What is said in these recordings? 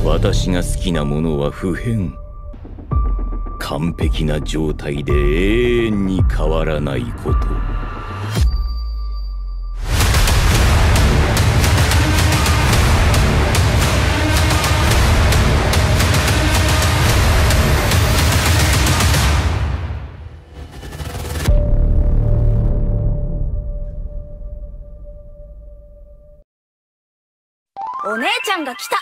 私が好きなものは不変。完璧な状態で永遠に変わらないこと。お姉ちゃんが来た。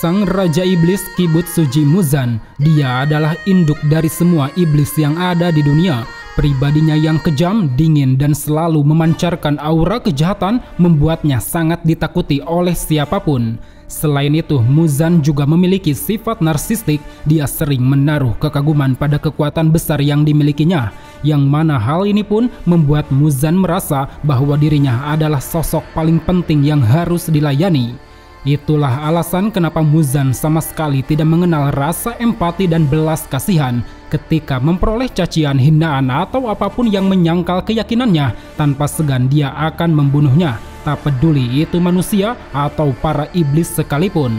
Sang Raja Iblis Kibutsuji Muzan, dia adalah induk dari semua iblis yang ada di dunia. Pribadinya yang kejam, dingin, dan selalu memancarkan aura kejahatan membuatnya sangat ditakuti oleh siapapun. Selain itu, Muzan juga memiliki sifat narsistik. Dia sering menaruh kekaguman pada kekuatan besar yang dimilikinya, yang mana hal ini pun membuat Muzan merasa bahwa dirinya adalah sosok paling penting yang harus dilayani. Itulah alasan kenapa Muzan sama sekali tidak mengenal rasa empati dan belas kasihan ketika memperoleh cacian, hinaan, atau apapun yang menyangkal keyakinannya. Tanpa segan dia akan membunuhnya, tak peduli itu manusia atau para iblis sekalipun.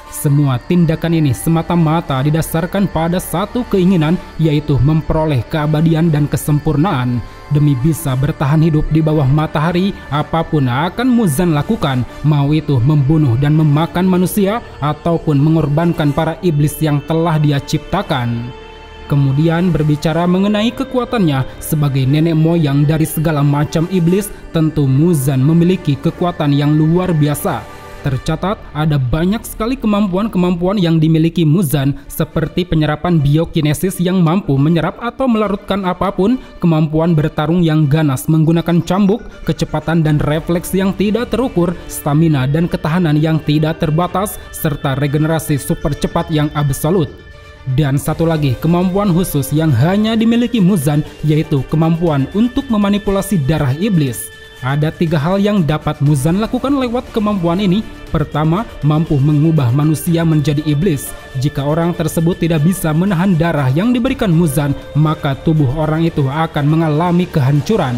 Semua tindakan ini semata-mata didasarkan pada satu keinginan, yaitu memperoleh keabadian dan kesempurnaan. Demi bisa bertahan hidup di bawah matahari, apapun akan Muzan lakukan, mau itu membunuh dan memakan manusia ataupun mengorbankan para iblis yang telah dia ciptakan. Kemudian berbicara mengenai kekuatannya sebagai nenek moyang dari segala macam iblis, tentu Muzan memiliki kekuatan yang luar biasa. Tercatat ada banyak sekali kemampuan-kemampuan yang dimiliki Muzan, seperti penyerapan biokinesis yang mampu menyerap atau melarutkan apapun, kemampuan bertarung yang ganas menggunakan cambuk, kecepatan dan refleks yang tidak terukur, stamina dan ketahanan yang tidak terbatas, serta regenerasi super cepat yang absolut. Dan satu lagi kemampuan khusus yang hanya dimiliki Muzan, yaitu kemampuan untuk memanipulasi darah iblis. Ada 3 hal yang dapat Muzan lakukan lewat kemampuan ini. Pertama, mampu mengubah manusia menjadi iblis. Jika orang tersebut tidak bisa menahan darah yang diberikan Muzan, maka tubuh orang itu akan mengalami kehancuran.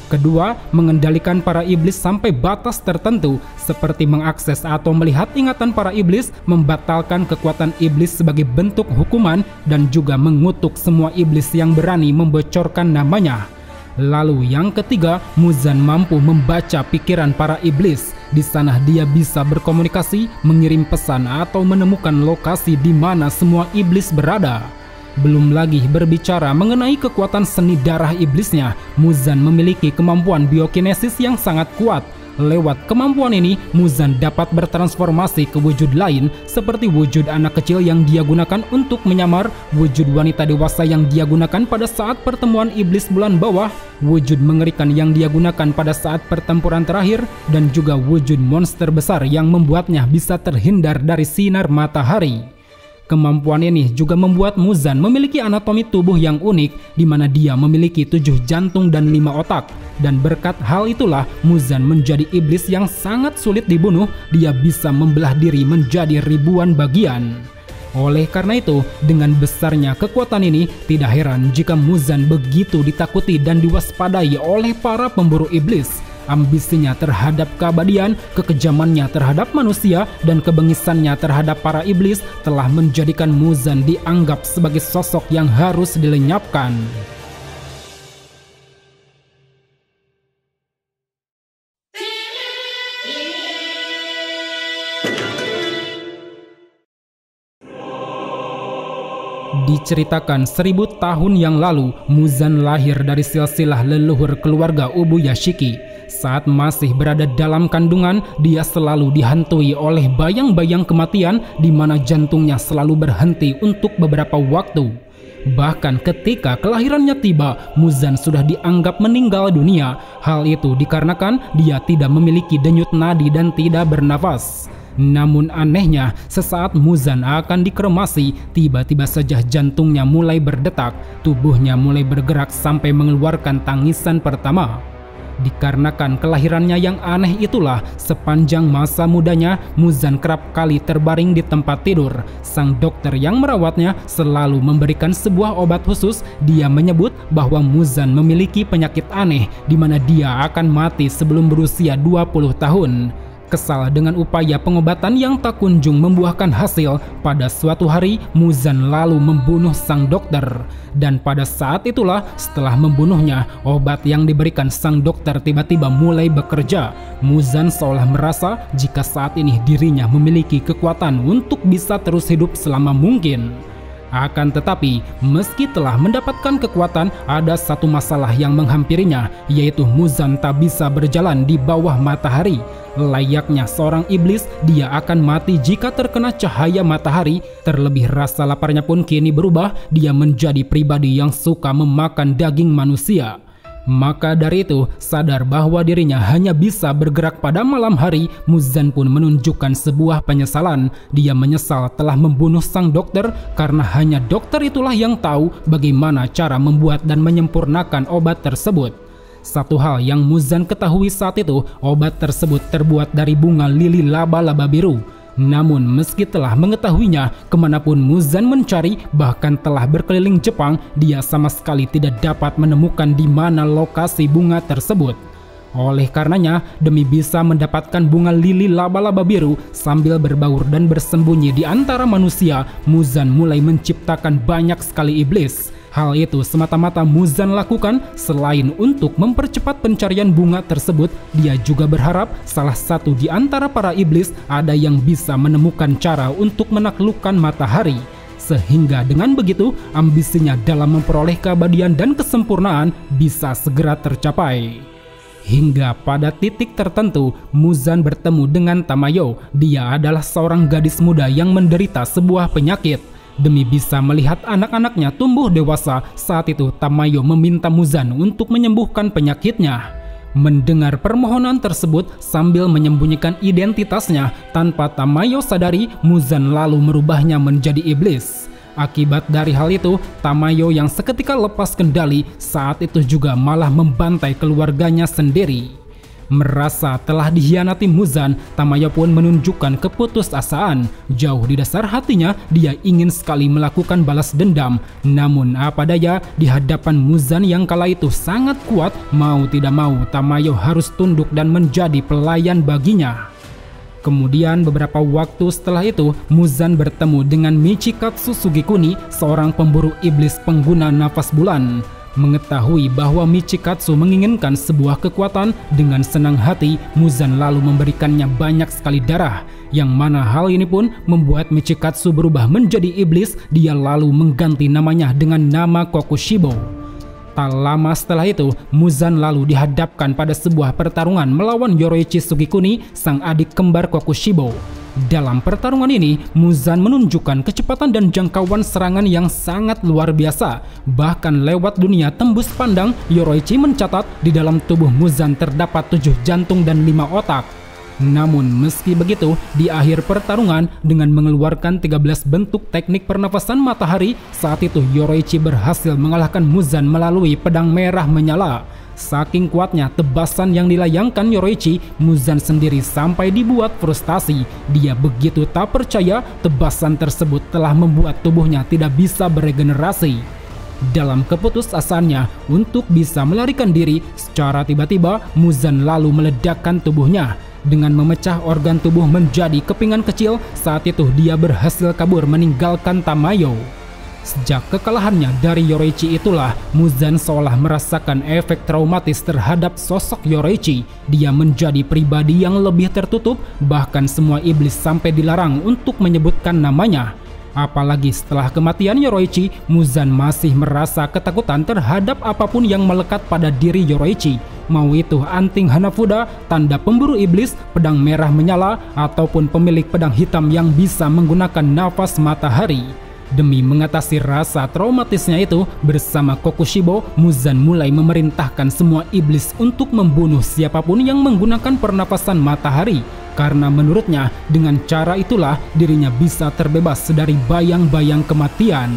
Kedua, mengendalikan para iblis sampai batas tertentu, seperti mengakses atau melihat ingatan para iblis, membatalkan kekuatan iblis sebagai bentuk hukuman, dan juga mengutuk semua iblis yang berani membocorkan namanya. Lalu yang ketiga, Muzan mampu membaca pikiran para iblis. Di sana dia bisa berkomunikasi, mengirim pesan, atau menemukan lokasi di mana semua iblis berada. Belum lagi berbicara mengenai kekuatan seni darah iblisnya, Muzan memiliki kemampuan biokinesis yang sangat kuat. Lewat kemampuan ini, Muzan dapat bertransformasi ke wujud lain, seperti wujud anak kecil yang dia gunakan untuk menyamar, wujud wanita dewasa yang dia gunakan pada saat pertemuan iblis bulan bawah, wujud mengerikan yang dia gunakan pada saat pertempuran terakhir, dan juga wujud monster besar yang membuatnya bisa terhindar dari sinar matahari. Kemampuan ini juga membuat Muzan memiliki anatomi tubuh yang unik, di mana dia memiliki 7 jantung dan 5 otak. Dan berkat hal itulah Muzan menjadi iblis yang sangat sulit dibunuh. Dia bisa membelah diri menjadi ribuan bagian. Oleh karena itu, dengan besarnya kekuatan ini, tidak heran jika Muzan begitu ditakuti dan diwaspadai oleh para pemburu iblis. Ambisinya terhadap keabadian, kekejamannya terhadap manusia, dan kebengisannya terhadap para iblis telah menjadikan Muzan dianggap sebagai sosok yang harus dilenyapkan. Diceritakan 1000 tahun yang lalu, Muzan lahir dari silsilah leluhur keluarga Ubuyashiki. Saat masih berada dalam kandungan, dia selalu dihantui oleh bayang-bayang kematian, di mana jantungnya selalu berhenti untuk beberapa waktu. Bahkan ketika kelahirannya tiba, Muzan sudah dianggap meninggal dunia. Hal itu dikarenakan dia tidak memiliki denyut nadi dan tidak bernafas. Namun anehnya, sesaat Muzan akan dikremasi, tiba-tiba saja jantungnya mulai berdetak, tubuhnya mulai bergerak sampai mengeluarkan tangisan pertama. Dikarenakan kelahirannya yang aneh itulah, sepanjang masa mudanya Muzan kerap kali terbaring di tempat tidur. Sang dokter yang merawatnya selalu memberikan sebuah obat khusus. Dia menyebut bahwa Muzan memiliki penyakit aneh di mana dia akan mati sebelum berusia 20 tahun. Kesal dengan upaya pengobatan yang tak kunjung membuahkan hasil, pada suatu hari Muzan lalu membunuh sang dokter. Dan pada saat itulah, setelah membunuhnya, obat yang diberikan sang dokter tiba-tiba mulai bekerja. Muzan seolah merasa jika saat ini dirinya memiliki kekuatan untuk bisa terus hidup selama mungkin. Akan tetapi, meski telah mendapatkan kekuatan, ada satu masalah yang menghampirinya, yaitu Muzan tak bisa berjalan di bawah matahari. Layaknya seorang iblis, dia akan mati jika terkena cahaya matahari. Terlebih rasa laparnya pun kini berubah, dia menjadi pribadi yang suka memakan daging manusia. Maka dari itu, sadar bahwa dirinya hanya bisa bergerak pada malam hari, Muzan pun menunjukkan sebuah penyesalan. Dia menyesal telah membunuh sang dokter karena hanya dokter itulah yang tahu bagaimana cara membuat dan menyempurnakan obat tersebut. Satu hal yang Muzan ketahui saat itu, obat tersebut terbuat dari bunga lili laba-laba biru. Namun meski telah mengetahuinya, kemanapun Muzan mencari, bahkan telah berkeliling Jepang, dia sama sekali tidak dapat menemukan di mana lokasi bunga tersebut. Oleh karenanya, demi bisa mendapatkan bunga lili laba-laba biru sambil berbaur dan bersembunyi di antara manusia, Muzan mulai menciptakan banyak sekali iblis. Hal itu semata-mata Muzan lakukan selain untuk mempercepat pencarian bunga tersebut, dia juga berharap salah satu di antara para iblis ada yang bisa menemukan cara untuk menaklukkan matahari. Sehingga dengan begitu, ambisinya dalam memperoleh keabadian dan kesempurnaan bisa segera tercapai. Hingga pada titik tertentu, Muzan bertemu dengan Tamayo. Dia adalah seorang gadis muda yang menderita sebuah penyakit. Demi bisa melihat anak-anaknya tumbuh dewasa, saat itu Tamayo meminta Muzan untuk menyembuhkan penyakitnya. Mendengar permohonan tersebut sambil menyembunyikan identitasnya, tanpa Tamayo sadari, Muzan lalu merubahnya menjadi iblis. Akibat dari hal itu, Tamayo yang seketika lepas kendali saat itu juga malah membantai keluarganya sendiri. Merasa telah dikhianati Muzan, Tamayo pun menunjukkan keputusasaan. Jauh di dasar hatinya, dia ingin sekali melakukan balas dendam. Namun apa daya, di hadapan Muzan yang kala itu sangat kuat, mau tidak mau Tamayo harus tunduk dan menjadi pelayan baginya. Kemudian beberapa waktu setelah itu, Muzan bertemu dengan Michikatsu Sugikuni, seorang pemburu iblis pengguna nafas bulan. Mengetahui bahwa Michikatsu menginginkan sebuah kekuatan, dengan senang hati Muzan lalu memberikannya banyak sekali darah, yang mana hal ini pun membuat Michikatsu berubah menjadi iblis. Dia lalu mengganti namanya dengan nama Kokushibo. Tak lama setelah itu, Muzan lalu dihadapkan pada sebuah pertarungan melawan Yoroichi Sugikuni, sang adik kembar Kokushibo. Dalam pertarungan ini, Muzan menunjukkan kecepatan dan jangkauan serangan yang sangat luar biasa. Bahkan lewat dunia tembus pandang, Yoroichi mencatat di dalam tubuh Muzan terdapat 7 jantung dan 5 otak. Namun meski begitu, di akhir pertarungan dengan mengeluarkan 13 bentuk teknik pernafasan matahari, saat itu Yoroichi berhasil mengalahkan Muzan melalui pedang merah menyala. Saking kuatnya tebasan yang dilayangkan Yoroichi, Muzan sendiri sampai dibuat frustasi. Dia begitu tak percaya tebasan tersebut telah membuat tubuhnya tidak bisa beregenerasi. Dalam keputusasaannya untuk bisa melarikan diri, secara tiba-tiba Muzan lalu meledakkan tubuhnya. Dengan memecah organ tubuh menjadi kepingan kecil, saat itu dia berhasil kabur meninggalkan Tamayo. Sejak kekalahannya dari Yoroichi itulah, Muzan seolah merasakan efek traumatis terhadap sosok Yoroichi. Dia menjadi pribadi yang lebih tertutup, bahkan semua iblis sampai dilarang untuk menyebutkan namanya. Apalagi setelah kematian Yoroichi, Muzan masih merasa ketakutan terhadap apapun yang melekat pada diri Yoroichi. Mau itu anting Hanafuda, tanda pemburu iblis, pedang merah menyala, ataupun pemilik pedang hitam yang bisa menggunakan nafas matahari. Demi mengatasi rasa traumatisnya itu, bersama Kokushibo, Muzan mulai memerintahkan semua iblis untuk membunuh siapapun yang menggunakan pernapasan matahari. Karena menurutnya, dengan cara itulah dirinya bisa terbebas dari bayang-bayang kematian.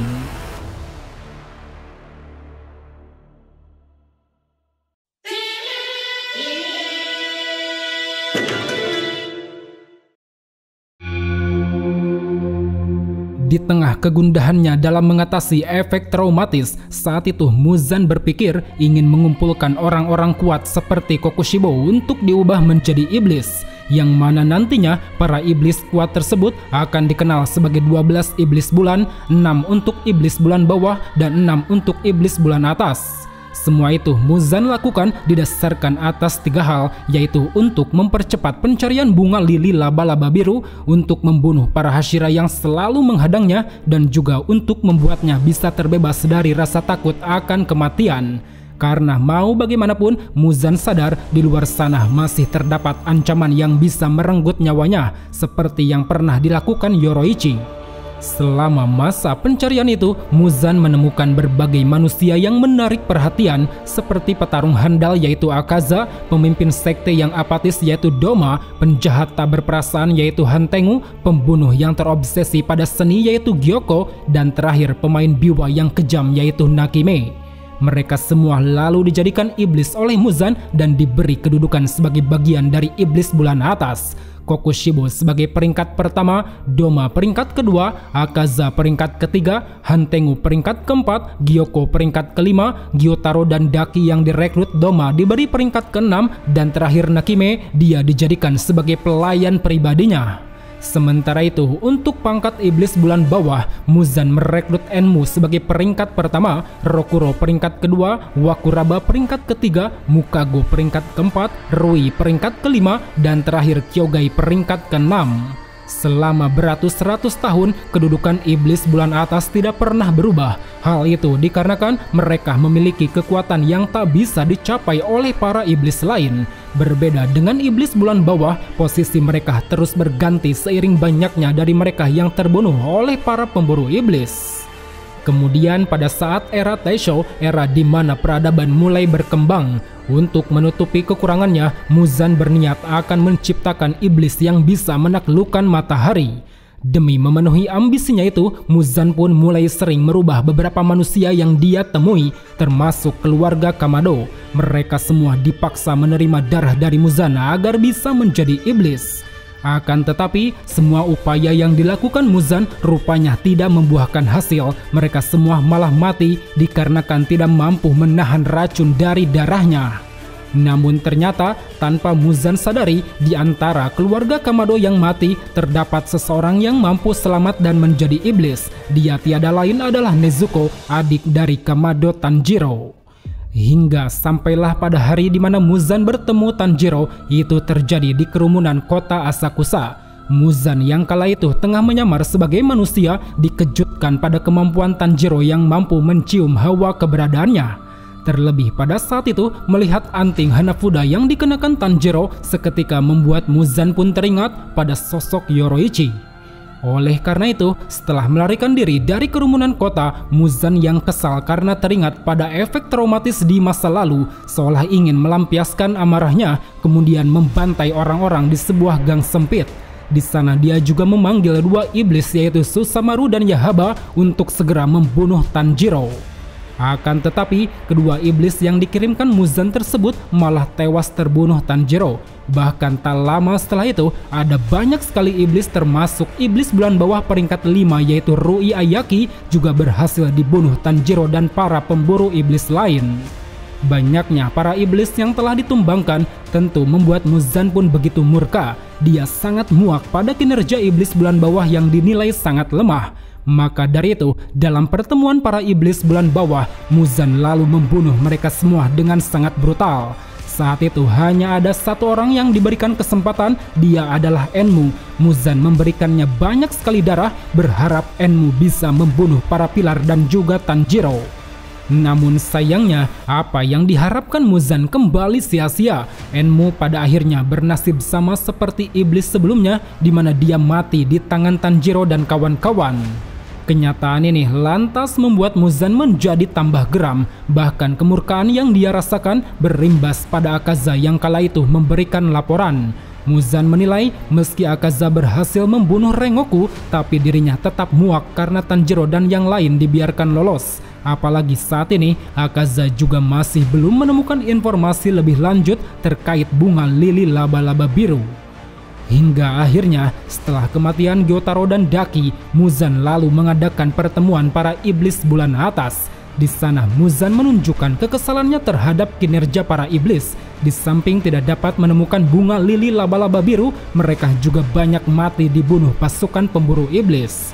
Di tengah kegundahannya dalam mengatasi efek traumatis, saat itu Muzan berpikir ingin mengumpulkan orang-orang kuat seperti Kokushibo untuk diubah menjadi iblis, yang mana nantinya para iblis kuat tersebut akan dikenal sebagai 12 iblis bulan, 6 untuk iblis bulan bawah dan 6 untuk iblis bulan atas. Semua itu Muzan lakukan didasarkan atas 3 hal, yaitu untuk mempercepat pencarian bunga lili laba-laba biru, untuk membunuh para Hashira yang selalu menghadangnya, dan juga untuk membuatnya bisa terbebas dari rasa takut akan kematian. Karena mau bagaimanapun, Muzan sadar di luar sana masih terdapat ancaman yang bisa merenggut nyawanya, seperti yang pernah dilakukan Yoroichi. Selama masa pencarian itu, Muzan menemukan berbagai manusia yang menarik perhatian, seperti petarung handal yaitu Akaza, pemimpin sekte yang apatis yaitu Doma, penjahat tak berperasaan yaitu Hantengu, pembunuh yang terobsesi pada seni yaitu Gyoko, dan terakhir pemain biwa yang kejam yaitu Nakime. Mereka semua lalu dijadikan iblis oleh Muzan dan diberi kedudukan sebagai bagian dari iblis bulan atas. Kokushibo sebagai peringkat pertama, Doma peringkat kedua, Akaza peringkat ketiga, Hantengu peringkat keempat, Gyoko peringkat kelima, Gyotaro dan Daki yang direkrut Doma diberi peringkat keenam, dan terakhir Nakime, dia dijadikan sebagai pelayan pribadinya. Sementara itu, untuk pangkat iblis bulan bawah, Muzan merekrut Enmu sebagai peringkat pertama, Rokuro peringkat kedua, Wakuraba peringkat ketiga, Mukago peringkat keempat, Rui peringkat kelima, dan terakhir Kyogai peringkat keenam. Selama beratus-ratus tahun, kedudukan iblis bulan atas tidak pernah berubah. Hal itu dikarenakan mereka memiliki kekuatan yang tak bisa dicapai oleh para iblis lain. Berbeda dengan iblis bulan bawah, posisi mereka terus berganti seiring banyaknya dari mereka yang terbunuh oleh para pemburu iblis. Kemudian pada saat era Taisho, era di mana peradaban mulai berkembang, untuk menutupi kekurangannya, Muzan berniat akan menciptakan iblis yang bisa menaklukkan matahari. Demi memenuhi ambisinya itu, Muzan pun mulai sering merubah beberapa manusia yang dia temui, termasuk keluarga Kamado. Mereka semua dipaksa menerima darah dari Muzan agar bisa menjadi iblis. Akan tetapi, semua upaya yang dilakukan Muzan rupanya tidak membuahkan hasil. Mereka semua malah mati dikarenakan tidak mampu menahan racun dari darahnya. Namun ternyata, tanpa Muzan sadari, di antara keluarga Kamado yang mati, terdapat seseorang yang mampu selamat dan menjadi iblis. Dia tiada lain adalah Nezuko, adik dari Kamado Tanjiro. Hingga sampailah pada hari di mana Muzan bertemu Tanjiro, itu terjadi di kerumunan kota Asakusa. Muzan yang kala itu tengah menyamar sebagai manusia dikejutkan pada kemampuan Tanjiro yang mampu mencium hawa keberadaannya. Terlebih pada saat itu, melihat anting Hanafuda yang dikenakan Tanjiro seketika membuat Muzan pun teringat pada sosok Yoroichi. Oleh karena itu, setelah melarikan diri dari kerumunan kota, Muzan yang kesal karena teringat pada efek traumatis di masa lalu, seolah ingin melampiaskan amarahnya, kemudian membantai orang-orang di sebuah gang sempit. Di sana dia juga memanggil 2 iblis yaitu Susamaru dan Yahaba untuk segera membunuh Tanjiro. Akan tetapi, kedua iblis yang dikirimkan Muzan tersebut malah tewas terbunuh Tanjiro. Bahkan tak lama setelah itu, ada banyak sekali iblis termasuk iblis bulan bawah peringkat 5 yaitu Rui Ayaki juga berhasil dibunuh Tanjiro dan para pemburu iblis lain. Banyaknya para iblis yang telah ditumbangkan tentu membuat Muzan pun begitu murka. Dia sangat muak pada kinerja iblis bulan bawah yang dinilai sangat lemah. Maka dari itu, dalam pertemuan para iblis bulan bawah, Muzan lalu membunuh mereka semua dengan sangat brutal. Saat itu hanya ada satu orang yang diberikan kesempatan, dia adalah Enmu. Muzan memberikannya banyak sekali darah, berharap Enmu bisa membunuh para pilar dan juga Tanjiro. Namun sayangnya, apa yang diharapkan Muzan kembali sia-sia. Enmu pada akhirnya bernasib sama seperti iblis sebelumnya, di mana dia mati di tangan Tanjiro dan kawan-kawan. Kenyataan ini lantas membuat Muzan menjadi tambah geram. Bahkan kemurkaan yang dia rasakan berimbas pada Akaza yang kala itu memberikan laporan. Muzan menilai meski Akaza berhasil membunuh Rengoku, tapi dirinya tetap muak karena Tanjiro dan yang lain dibiarkan lolos. Apalagi saat ini Akaza juga masih belum menemukan informasi lebih lanjut terkait bunga lili laba-laba biru. Hingga akhirnya setelah kematian Gyotaro dan Daki, Muzan lalu mengadakan pertemuan para iblis bulan atas. Di sana Muzan menunjukkan kekesalannya terhadap kinerja para iblis. Di samping tidak dapat menemukan bunga lili laba-laba biru, mereka juga banyak mati dibunuh pasukan pemburu iblis.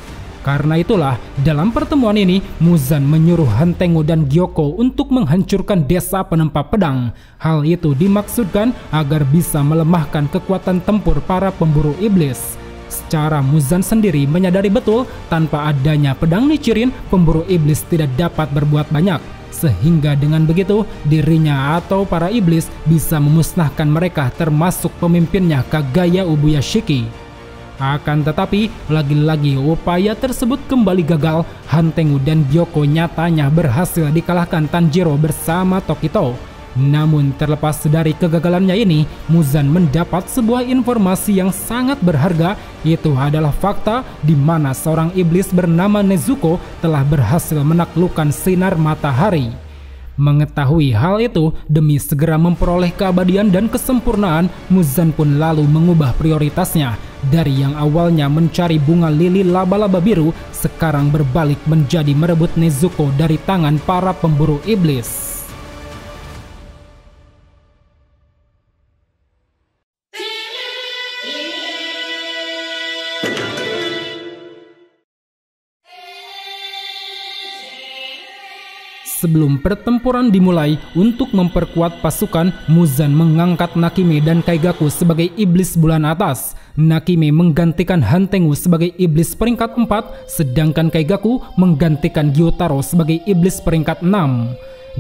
Karena itulah, dalam pertemuan ini, Muzan menyuruh Hantengo dan Gyoko untuk menghancurkan desa penempa pedang. Hal itu dimaksudkan agar bisa melemahkan kekuatan tempur para pemburu iblis. Secara Muzan sendiri menyadari betul, tanpa adanya pedang Nichirin, pemburu iblis tidak dapat berbuat banyak. Sehingga dengan begitu, dirinya atau para iblis bisa memusnahkan mereka termasuk pemimpinnya Kagaya Ubuyashiki. Akan tetapi, lagi-lagi upaya tersebut kembali gagal. Hantengo dan Gyoko nyatanya berhasil dikalahkan Tanjiro bersama Tokito. Namun terlepas dari kegagalannya ini, Muzan mendapat sebuah informasi yang sangat berharga. Itu adalah fakta di mana seorang iblis bernama Nezuko telah berhasil menaklukkan sinar matahari. Mengetahui hal itu, demi segera memperoleh keabadian dan kesempurnaan, Muzan pun lalu mengubah prioritasnya. Dari yang awalnya mencari bunga lili laba-laba biru, sekarang berbalik menjadi merebut Nezuko dari tangan para pemburu iblis. Sebelum pertempuran dimulai, untuk memperkuat pasukan, Muzan mengangkat Nakime dan Kaigaku sebagai iblis bulan atas. Nakime menggantikan Hantengo sebagai iblis peringkat 4, sedangkan Kaigaku menggantikan Gyotaro sebagai iblis peringkat 6.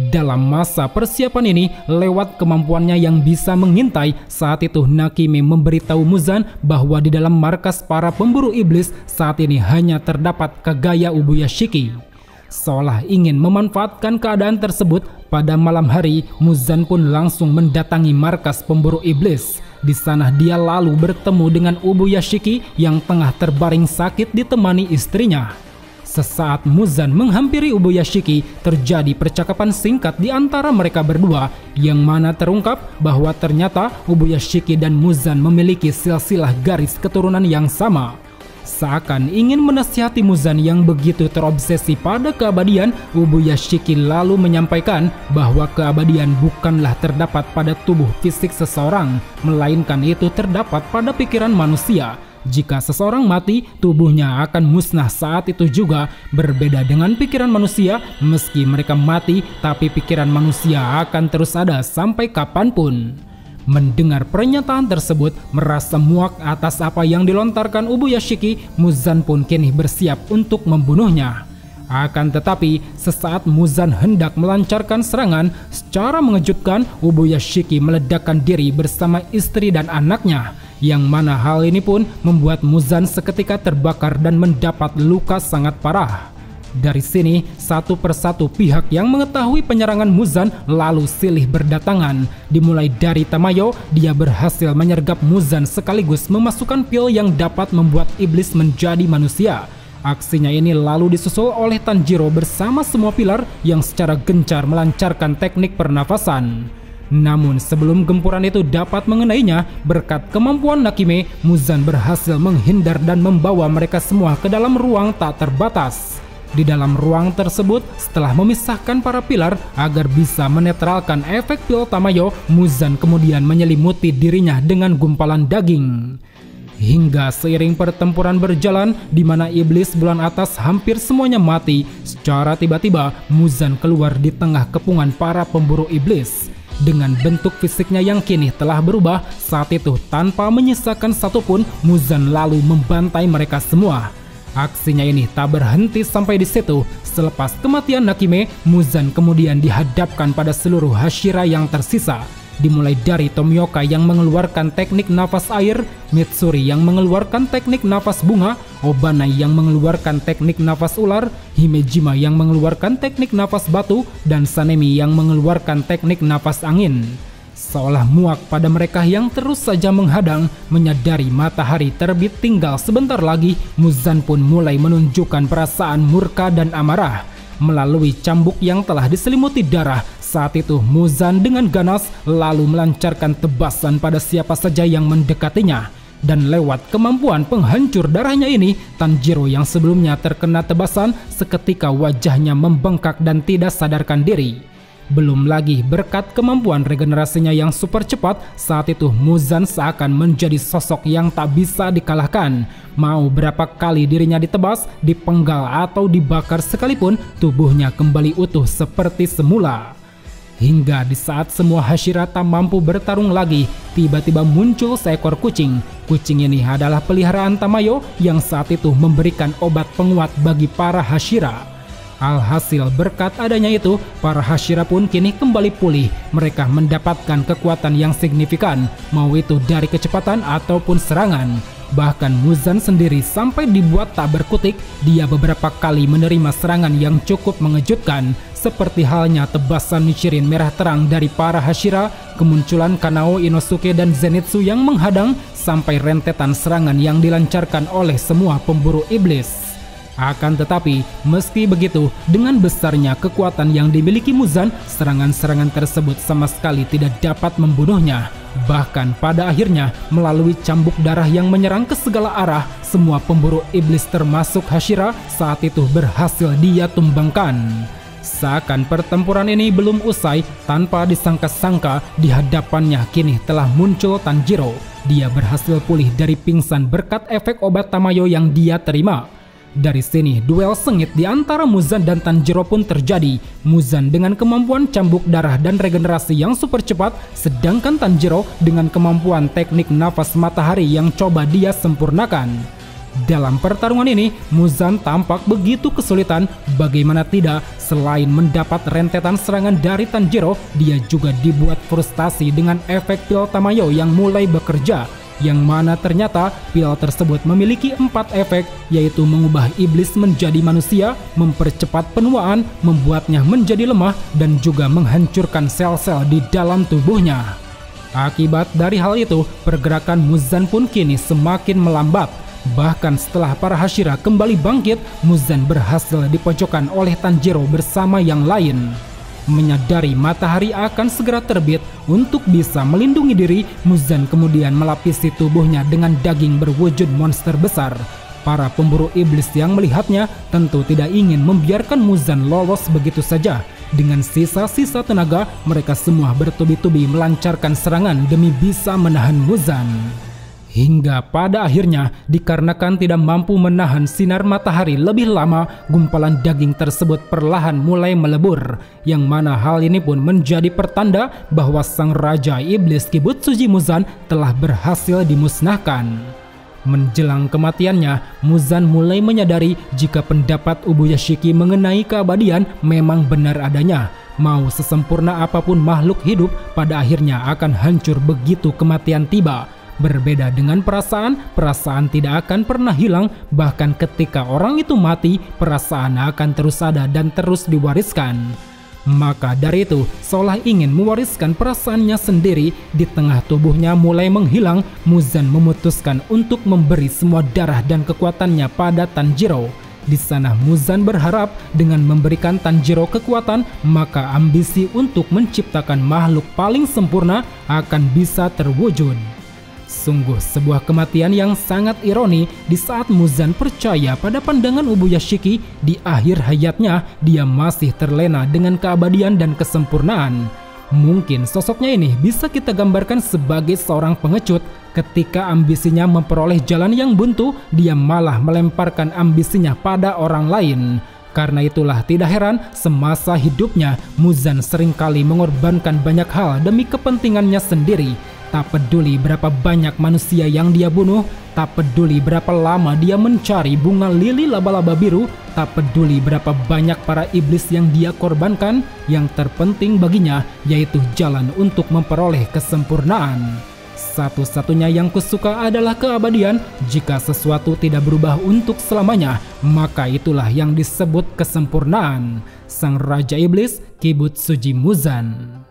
Dalam masa persiapan ini, lewat kemampuannya yang bisa mengintai, saat itu Nakime memberitahu Muzan bahwa di dalam markas para pemburu iblis saat ini hanya terdapat Kagaya Ubuyashiki. Seolah ingin memanfaatkan keadaan tersebut, pada malam hari Muzan pun langsung mendatangi markas pemburu iblis. Di sana dia lalu bertemu dengan Ubuyashiki yang tengah terbaring sakit ditemani istrinya. Sesaat Muzan menghampiri Ubuyashiki, terjadi percakapan singkat di antara mereka berdua, yang mana terungkap bahwa ternyata Ubuyashiki dan Muzan memiliki silsilah garis keturunan yang sama. Seakan ingin menasihati Muzan yang begitu terobsesi pada keabadian, Ubuyashiki lalu menyampaikan bahwa keabadian bukanlah terdapat pada tubuh fisik seseorang, melainkan itu terdapat pada pikiran manusia. Jika seseorang mati, tubuhnya akan musnah saat itu juga. Berbeda dengan pikiran manusia, meski mereka mati, tapi pikiran manusia akan terus ada sampai kapanpun. Mendengar pernyataan tersebut, merasa muak atas apa yang dilontarkan Ubuyashiki, Muzan pun kini bersiap untuk membunuhnya. Akan tetapi, sesaat Muzan hendak melancarkan serangan, secara mengejutkan Ubuyashiki meledakkan diri bersama istri dan anaknya, yang mana hal ini pun membuat Muzan seketika terbakar dan mendapat luka sangat parah. Dari sini, satu persatu pihak yang mengetahui penyerangan Muzan lalu silih berdatangan. Dimulai dari Tamayo, dia berhasil menyergap Muzan sekaligus memasukkan pil yang dapat membuat iblis menjadi manusia. Aksinya ini lalu disusul oleh Tanjiro bersama semua pilar yang secara gencar melancarkan teknik pernafasan. Namun sebelum gempuran itu dapat mengenainya, berkat kemampuan Nakime, Muzan berhasil menghindar dan membawa mereka semua ke dalam ruang tak terbatas. Di dalam ruang tersebut, setelah memisahkan para pilar agar bisa menetralkan efek pil Tamayo, Muzan kemudian menyelimuti dirinya dengan gumpalan daging. Hingga seiring pertempuran berjalan, di mana iblis bulan atas hampir semuanya mati, secara tiba-tiba Muzan keluar di tengah kepungan para pemburu iblis. Dengan bentuk fisiknya yang kini telah berubah, saat itu tanpa menyisakan satupun, Muzan lalu membantai mereka semua. Aksinya ini tak berhenti sampai di situ. Selepas kematian Nakime, Muzan kemudian dihadapkan pada seluruh Hashira yang tersisa. Dimulai dari Tomioka yang mengeluarkan teknik nafas air, Mitsuri yang mengeluarkan teknik nafas bunga, Obanai yang mengeluarkan teknik nafas ular, Himejima yang mengeluarkan teknik nafas batu, dan Sanemi yang mengeluarkan teknik nafas angin. Seolah muak pada mereka yang terus saja menghadang, menyadari matahari terbit tinggal sebentar lagi, Muzan pun mulai menunjukkan perasaan murka dan amarah. Melalui cambuk yang telah diselimuti darah, saat itu Muzan dengan ganas lalu melancarkan tebasan pada siapa saja yang mendekatinya. Dan lewat kemampuan penghancur darahnya ini, Tanjiro yang sebelumnya terkena tebasan seketika wajahnya membengkak dan tidak sadarkan diri. Belum lagi berkat kemampuan regenerasinya yang super cepat, saat itu Muzan seakan menjadi sosok yang tak bisa dikalahkan. Mau berapa kali dirinya ditebas, dipenggal atau dibakar sekalipun, tubuhnya kembali utuh seperti semula. Hingga di saat semua Hashira tak mampu bertarung lagi, tiba-tiba muncul seekor kucing. Kucing ini adalah peliharaan Tamayo yang saat itu memberikan obat penguat bagi para Hashira. Alhasil berkat adanya itu, para Hashira pun kini kembali pulih. Mereka mendapatkan kekuatan yang signifikan, mau itu dari kecepatan ataupun serangan. Bahkan Muzan sendiri sampai dibuat tak berkutik, dia beberapa kali menerima serangan yang cukup mengejutkan. Seperti halnya tebasan Nichirin merah terang dari para Hashira, kemunculan Kanao, Inosuke, dan Zenitsu yang menghadang, sampai rentetan serangan yang dilancarkan oleh semua pemburu iblis. Akan tetapi, meski begitu, dengan besarnya kekuatan yang dimiliki Muzan, serangan-serangan tersebut sama sekali tidak dapat membunuhnya. Bahkan pada akhirnya, melalui cambuk darah yang menyerang ke segala arah, semua pemburu iblis termasuk Hashira saat itu berhasil dia tumbangkan. Seakan pertempuran ini belum usai, tanpa disangka-sangka di hadapannya kini telah muncul Tanjiro. Dia berhasil pulih dari pingsan berkat efek obat Tamayo yang dia terima. Dari sini, duel sengit di antara Muzan dan Tanjiro pun terjadi. Muzan dengan kemampuan cambuk darah dan regenerasi yang super cepat, sedangkan Tanjiro dengan kemampuan teknik nafas matahari yang coba dia sempurnakan. Dalam pertarungan ini, Muzan tampak begitu kesulitan. Bagaimana tidak, selain mendapat rentetan serangan dari Tanjiro, dia juga dibuat frustasi dengan efek pil Tamayo yang mulai bekerja. Yang mana ternyata pil tersebut memiliki 4 efek, yaitu mengubah iblis menjadi manusia, mempercepat penuaan, membuatnya menjadi lemah, dan juga menghancurkan sel-sel di dalam tubuhnya. Akibat dari hal itu, pergerakan Muzan pun kini semakin melambat. Bahkan setelah para Hashira kembali bangkit, Muzan berhasil dipojokkan oleh Tanjiro bersama yang lain. Menyadari matahari akan segera terbit, untuk bisa melindungi diri, Muzan kemudian melapisi tubuhnya dengan daging berwujud monster besar. Para pemburu iblis yang melihatnya tentu tidak ingin membiarkan Muzan lolos begitu saja. Dengan sisa-sisa tenaga, mereka semua bertubi-tubi melancarkan serangan demi bisa menahan Muzan. Hingga pada akhirnya, dikarenakan tidak mampu menahan sinar matahari lebih lama, gumpalan daging tersebut perlahan mulai melebur. Yang mana hal ini pun menjadi pertanda bahwa sang Raja Iblis Kibutsuji Muzan telah berhasil dimusnahkan. Menjelang kematiannya, Muzan mulai menyadari jika pendapat Ubuyashiki mengenai keabadian memang benar adanya. Mau sesempurna apapun makhluk hidup, pada akhirnya akan hancur begitu kematian tiba. Berbeda dengan perasaan tidak akan pernah hilang. Bahkan ketika orang itu mati, perasaan akan terus ada dan terus diwariskan. Maka dari itu, seolah ingin mewariskan perasaannya sendiri, di tengah tubuhnya mulai menghilang, Muzan memutuskan untuk memberi semua darah dan kekuatannya pada Tanjiro. Di sana Muzan berharap dengan memberikan Tanjiro kekuatan, maka ambisi untuk menciptakan makhluk paling sempurna akan bisa terwujud. Sungguh sebuah kematian yang sangat ironi di saat Muzan percaya pada pandangan Ubuyashiki. Di akhir hayatnya dia masih terlena dengan keabadian dan kesempurnaan. Mungkin sosoknya ini bisa kita gambarkan sebagai seorang pengecut. Ketika ambisinya memperoleh jalan yang buntu, dia malah melemparkan ambisinya pada orang lain. Karena itulah tidak heran semasa hidupnya Muzan seringkali mengorbankan banyak hal demi kepentingannya sendiri. Tak peduli berapa banyak manusia yang dia bunuh, tak peduli berapa lama dia mencari bunga lili laba-laba biru, tak peduli berapa banyak para iblis yang dia korbankan, yang terpenting baginya yaitu jalan untuk memperoleh kesempurnaan. Satu-satunya yang kusuka adalah keabadian. Jika sesuatu tidak berubah untuk selamanya, maka itulah yang disebut kesempurnaan. Sang Raja Iblis Kibutsuji Muzan.